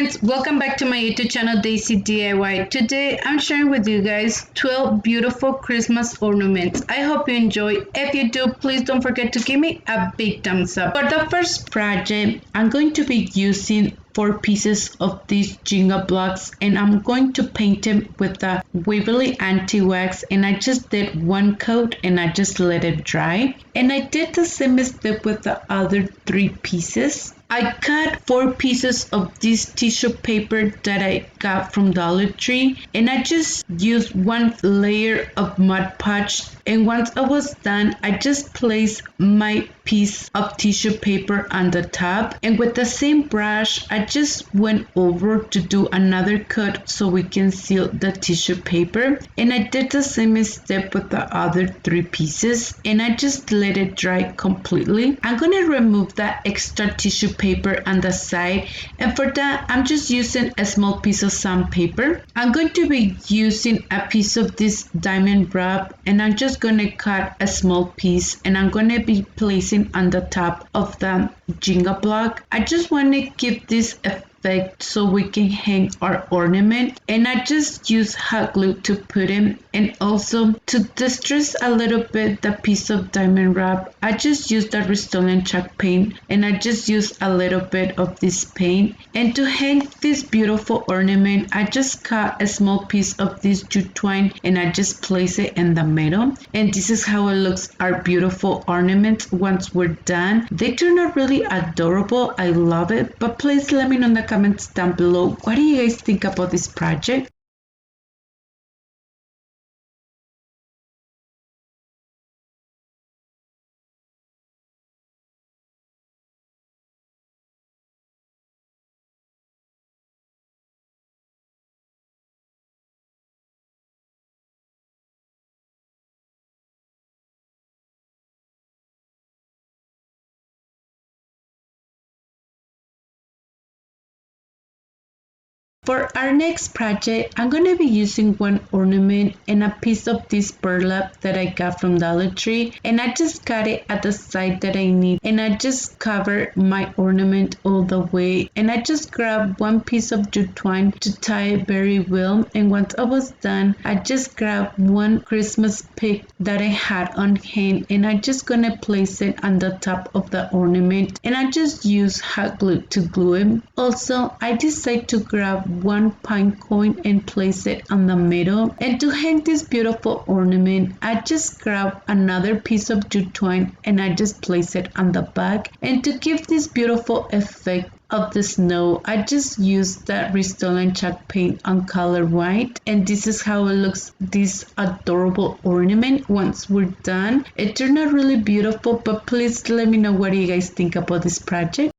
friends, welcome back to my YouTube channel Daysi DIY. Today I'm sharing with you guys 12 beautiful Christmas ornaments. I hope you enjoy. If you do, please don't forget to give me a big thumbs up. For the first project, I'm going to be using 4 pieces of these Jingle blocks, and I'm going to paint them with the Waverly anti-wax, and I just did one coat and I just let it dry. And I did the same step with the other 3 pieces. I cut 4 pieces of this tissue paper that I got from Dollar Tree, and I just used 1 layer of Mod Podge, and once I was done, I just placed my piece of tissue paper on the top, and with the same brush I just went over to do another cut so we can seal the tissue paper. And I did the same step with the other 3 pieces, and I just let it dry completely. I'm gonna remove that extra tissue paper on the side, and for that I'm just using a small piece of sandpaper. I'm going to be using a piece of this diamond wrap, and I'm just gonna cut a small piece, and I'm gonna be placing on the top of the Jingle block. I just want to give this effect so we can hang our ornament, and I just use hot glue to put in, and also to distress a little bit the piece of diamond wrap, I just use the Rust-Oleum chalk paint, and I just use a little bit of this paint. And to hang this beautiful ornament, I just cut a small piece of this jute twine and I just place it in the middle, and this is how it looks, our beautiful ornaments once we're done. They turn out really adorable. I love it. But please let me know in the comments down below, what do you guys think about this project? For our next project, I'm going to be using 1 ornament and a piece of this burlap that I got from Dollar Tree, and I just cut it at the side that I need, and I just cover my ornament all the way, and I just grabbed 1 piece of jute twine to tie it very well. And once I was done, I just grabbed 1 Christmas pig that I had on hand, and I just gonna place it on the top of the ornament, and I just use hot glue to glue it. Also, I decided to grab 1 pine coin and place it on the middle. And to hang this beautiful ornament, I just grab another piece of jute twine and I just place it on the back. And to give this beautiful effect of the snow, I just use that Rust-Oleum chalk paint on color white, and this is how it looks, this adorable ornament once we're done. It turned out really beautiful, but please let me know, what do you guys think about this project?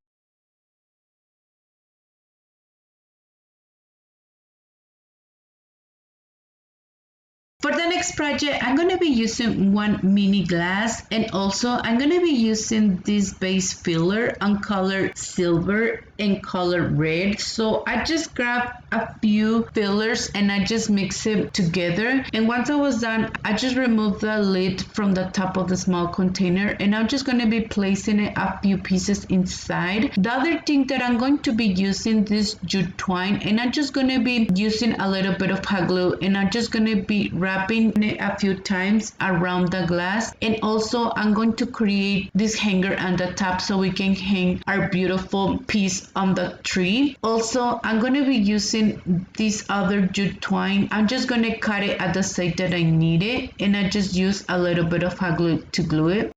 For the next project, I'm going to be using 1 mini glass, and also I'm going to be using this base filler on color silver and color red. So I just grabbed a few fillers and I just mix it together, and once I was done, I just removed the lid from the top of the small container, and I'm just going to be placing it a few pieces inside. The other thing that I'm going to be using this jute twine, and I'm just going to be using a little bit of hot glue, and I'm just going to be wrapping it a few times around the glass. And also I'm going to create this hanger on the top so we can hang our beautiful piece on the tree. Also, I'm going to be using this other jute twine. I'm just going to cut it at the side that I need it, and I just use a little bit of hot glue to glue it.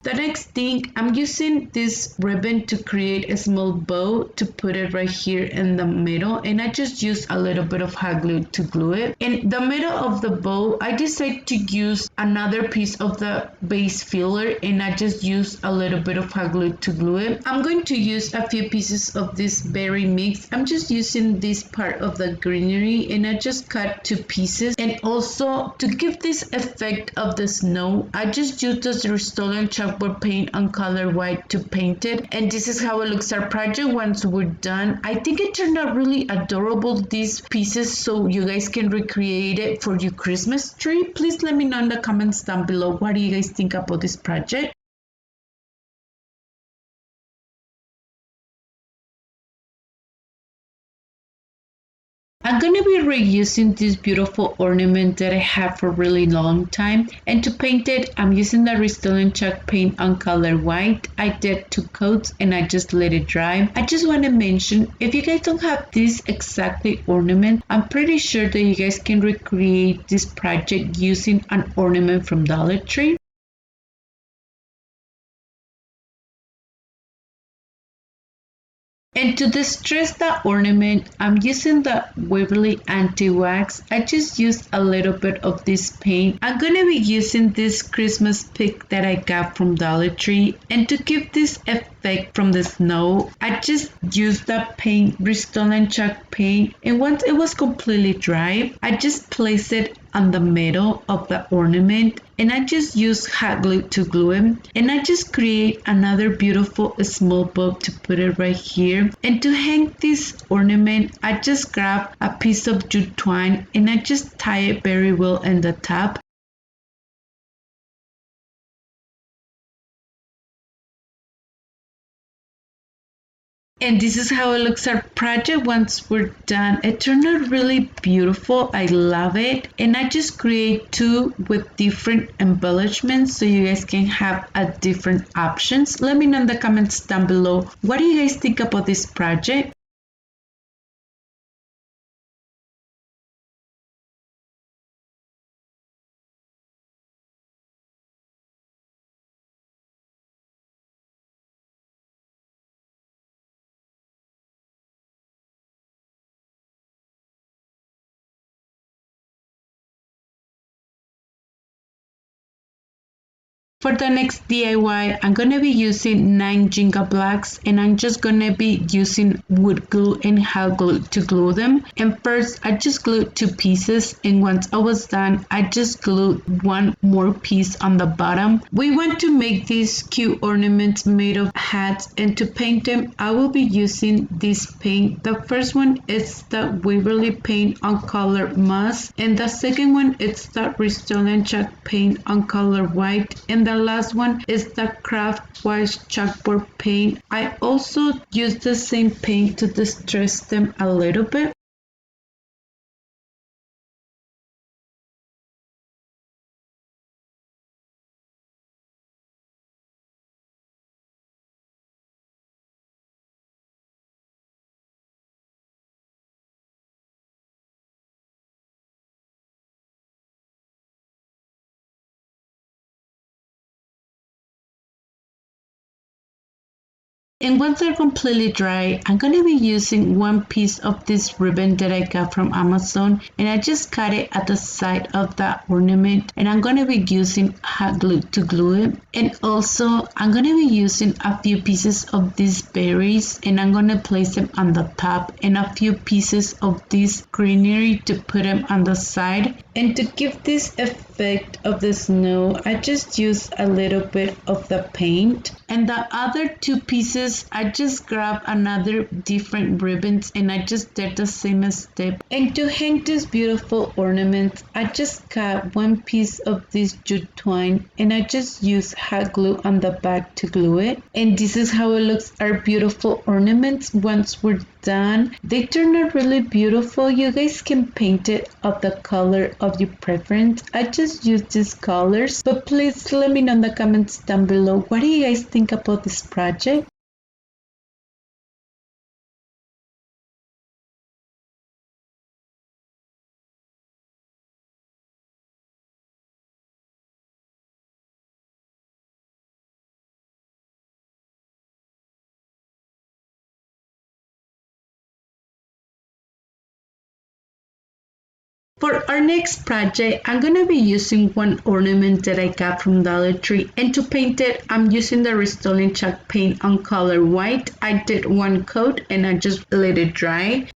The next thing, I'm using this ribbon to create a small bow to put it right here in the middle, and I just use a little bit of hot glue to glue it. In the middle of the bow, I decided to use another piece of the base filler, and I just use a little bit of hot glue to glue it. I'm going to use a few pieces of this berry mix. I'm just using this part of the greenery, and I just cut 2 pieces. And also, to give this effect of the snow, I just use this Rust-Oleum chalk chalkboard paint on color white to paint it. And this is how it looks our project once we're done. I think it turned out really adorable, these pieces, so you guys can recreate it for your Christmas tree. Please let me know in the comments down below, what do you guys think about this project? I'm going to be reusing this beautiful ornament that I have for a really long time, and to paint it I'm using the Restylane chalk paint on color white. I did 2 coats and I just let it dry. I just want to mention, if you guys don't have this exactly ornament, I'm pretty sure that you guys can recreate this project using an ornament from Dollar Tree. And to distress the ornament, I'm using the Waverly anti-wax. I just used a little bit of this paint. I'm going to be using this Christmas pick that I got from Dollar Tree. And to give this effect from the snow, I just used the paint, Restylane chalk paint. And once it was completely dry, I just placed it on the middle of the ornament, and I just use hot glue to glue it, and I just create another beautiful small bow to put it right here. And to hang this ornament, I just grab a piece of jute twine and I just tie it very well in the top. And this is how it looks our project once we're done. It turned out really beautiful. I love it. And I just create 2 with different embellishments so you guys can have a different options. Let me know in the comments down below, what do you guys think about this project? For the next DIY, I'm going to be using 9 Jingle blocks, and I'm just going to be using wood glue and hot glue to glue them. And first, I just glued 2 pieces, and once I was done, I just glued 1 more piece on the bottom. We want to make these cute ornaments made of hats, and to paint them, I will be using this paint. The first one is the Waverly paint on color moss, and the second one is the Restylane chalk paint on color white, and the last one is the craft white chalkboard paint. I also use the same paint to distress them a little bit. And once they're completely dry, I'm going to be using 1 piece of this ribbon that I got from Amazon, and I just cut it at the side of the ornament, and I'm going to be using hot glue to glue it. And also I'm going to be using a few pieces of these berries, and I'm going to place them on the top, and a few pieces of this greenery to put them on the side. And to give this effect of the snow, I just use a little bit of the paint. And the other 2 pieces, I just grab another different ribbons and I just did the same step. And to hang this beautiful ornament, I just cut 1 piece of this jute twine and I just use hot glue on the back to glue it. And this is how it looks, our beautiful ornaments once we're done. They turn out really beautiful. You guys can paint it of the color of your preference. I just use these colors, but please let me know in the comments down below, what do you guys think about this project? For our next project, I'm going to be using 1 ornament that I got from Dollar Tree, and to paint it, I'm using the Restylane chalk paint on color white. I did 1 coat and I just let it dry.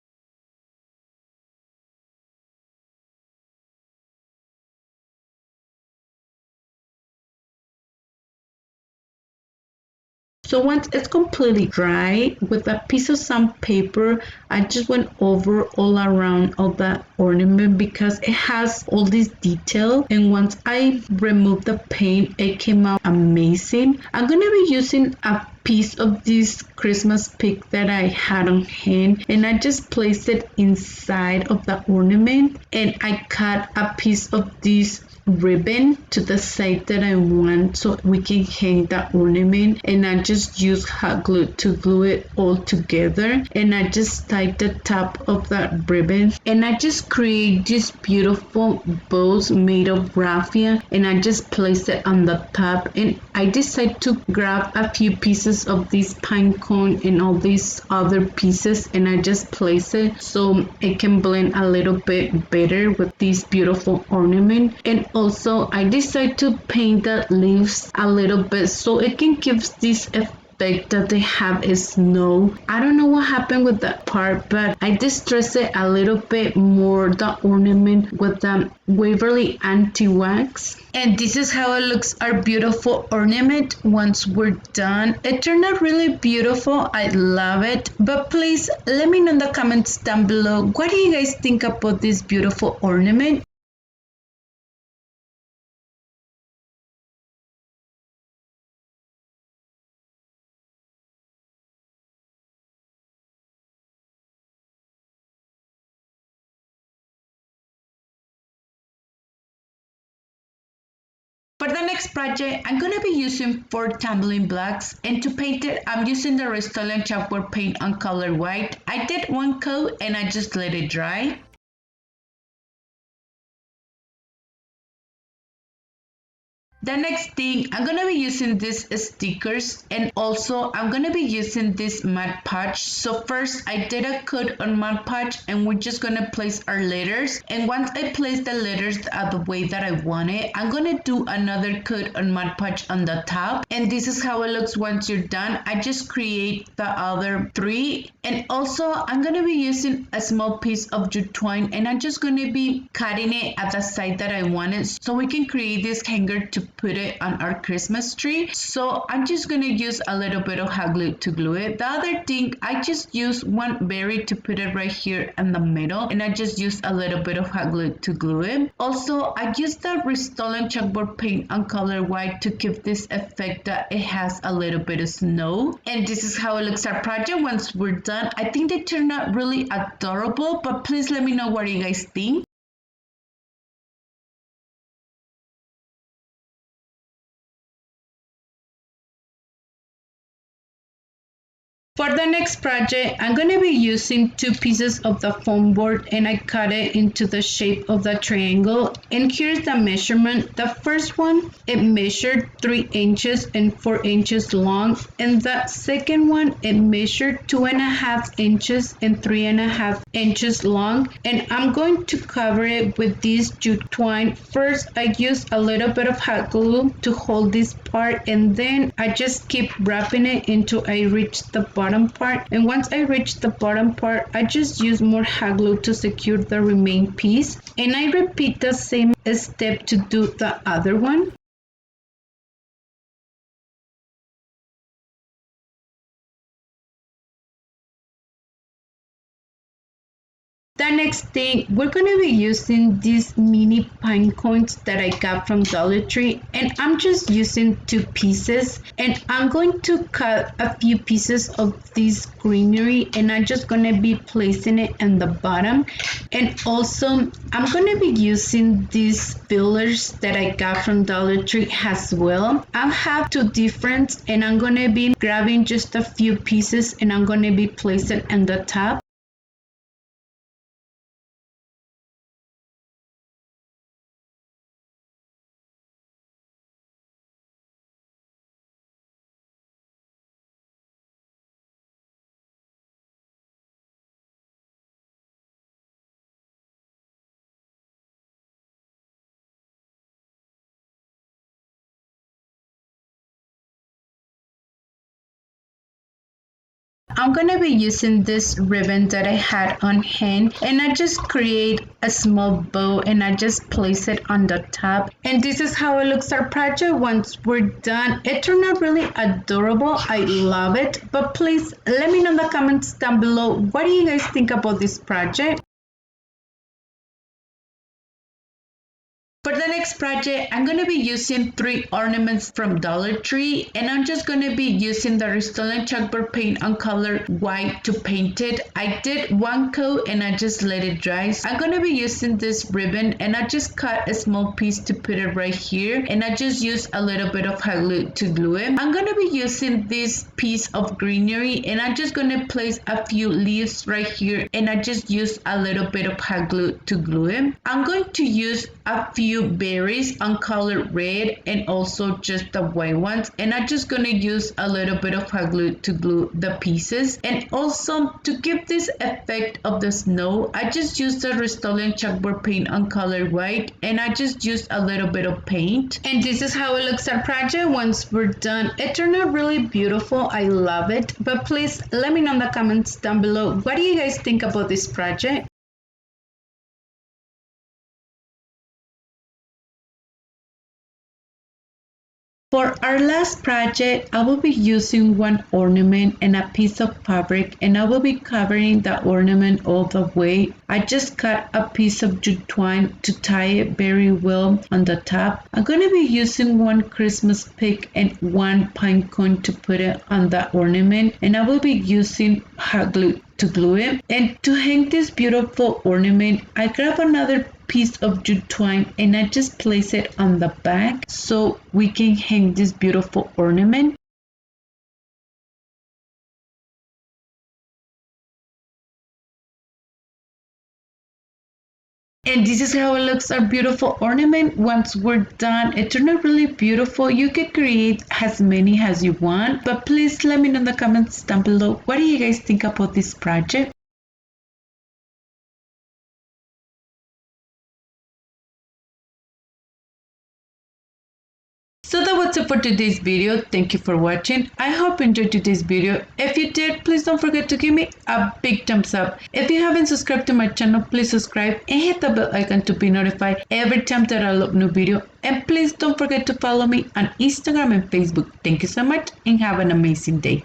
So once it's completely dry, with a piece of sandpaper, I just went over all around of the ornament because it has all this detail. And once I removed the paint, it came out amazing. I'm gonna be using a piece of this Christmas pig that I had on hand, and I just placed it inside of the ornament, and I cut a piece of this ribbon to the side that I want so we can hang the ornament, and I just use hot glue to glue it all together, and I just tied the top of that ribbon, and I just create these beautiful bows made of raffia, and I just place it on the top, and I decided to grab a few pieces of this pine cone and all these other pieces, and I just place it so it can blend a little bit better with this beautiful ornament. And also I decided to paint the leaves a little bit so it can give this effect that they have is snow. I don't know what happened with that part, but I distressed it a little bit more, the ornament, with the Waverly anti-wax. And this is how it looks, our beautiful ornament once we're done. It turned out really beautiful. I love it. But please let me know in the comments down below, what do you guys think about this beautiful ornament? For the next project, I'm going to be using 4 tumbling blocks, and to paint it, I'm using the Rust-Oleum chalkboard paint on color white. I did one coat and I just let it dry. The next thing, I'm gonna be using these stickers, and also I'm gonna be using this Mod Podge. So first I did a coat on Mod Podge, and we're just gonna place our letters. And once I place the letters the way that I want it, I'm gonna do another coat on Mod Podge on the top. And this is how it looks once you're done. I just create the other 3. And also I'm gonna be using a small piece of jute twine, and I'm just gonna be cutting it at the side that I want it so we can create this hanger to put it on our Christmas tree. So I'm just gonna use a little bit of hot glue to glue it. The other thing, I just use one berry to put it right here in the middle, and I just use a little bit of hot glue to glue it. Also, I used the Rust-Oleum chalkboard paint on color white to give this effect that it has a little bit of snow. And this is how it looks our project once we're done. I think they turned out really adorable, but please let me know what you guys think. For the next project, I'm going to be using 2 pieces of the foam board, and I cut it into the shape of the triangle. And here's the measurement. The first one, it measured 3 inches and 4 inches long. And the second one, it measured 2.5 inches and 3.5 inches long. And I'm going to cover it with this jute twine. First, I use a little bit of hot glue to hold this part, and then I just keep wrapping it until I reach the bottom part. And once I reach the bottom part, I just use more hot glue to secure the remaining piece, and I repeat the same step to do the other one. The next thing, we're going to be using these mini pine cones that I got from Dollar Tree, and I'm just using 2 pieces, and I'm going to cut a few pieces of this greenery, and I'm just going to be placing it in the bottom. And also I'm going to be using these fillers that I got from Dollar Tree as well. I have 2 different, and I'm going to be grabbing just a few pieces, and I'm going to be placing in the top. I'm gonna be using this ribbon that I had on hand, and I just create a small bow and I just place it on the top. And this is how it looks our project once we're done. It turned out really adorable. I love it. But please let me know in the comments down below, what do you guys think about this project? For the next project, I'm going to be using 3 ornaments from Dollar Tree, and I'm just going to be using the Rust-Oleum chalkboard paint on color white to paint it. I did 1 coat and I just let it dry. So I'm going to be using this ribbon, and I just cut a small piece to put it right here, and I just use a little bit of hot glue to glue it. I'm going to be using this piece of greenery, and I'm just going to place a few leaves right here, and I just use a little bit of hot glue to glue it. I'm going to use a few berries on color red and also just the white ones, and I'm just gonna use a little bit of hot glue to glue the pieces. And also to give this effect of the snow, I just used the Rust-Oleum chalkboard paint on color white, and I just used a little bit of paint. And this is how it looks our project once we're done. It turned out really beautiful. I love it. But please let me know in the comments down below, what do you guys think about this project? For our last project, I will be using 1 ornament and a piece of fabric, and I will be covering the ornament all the way. I just cut a piece of jute twine to tie it very well on the top. I'm going to be using 1 Christmas pig and 1 pine cone to put it on the ornament, and I will be using hot glue to glue it. And to hang this beautiful ornament, I grab another piece of jute twine and I just place it on the back so we can hang this beautiful ornament. And this is how it looks, our beautiful ornament once we're done. It turned out really beautiful. You can create as many as you want, but please let me know in the comments down below, what do you guys think about this project? So that was it for today's video. Thank you for watching. I hope you enjoyed today's video. If you did, please don't forget to give me a big thumbs up. If you haven't subscribed to my channel, please subscribe and hit the bell icon to be notified every time that I upload new video. And please don't forget to follow me on Instagram and Facebook. Thank you so much and have an amazing day.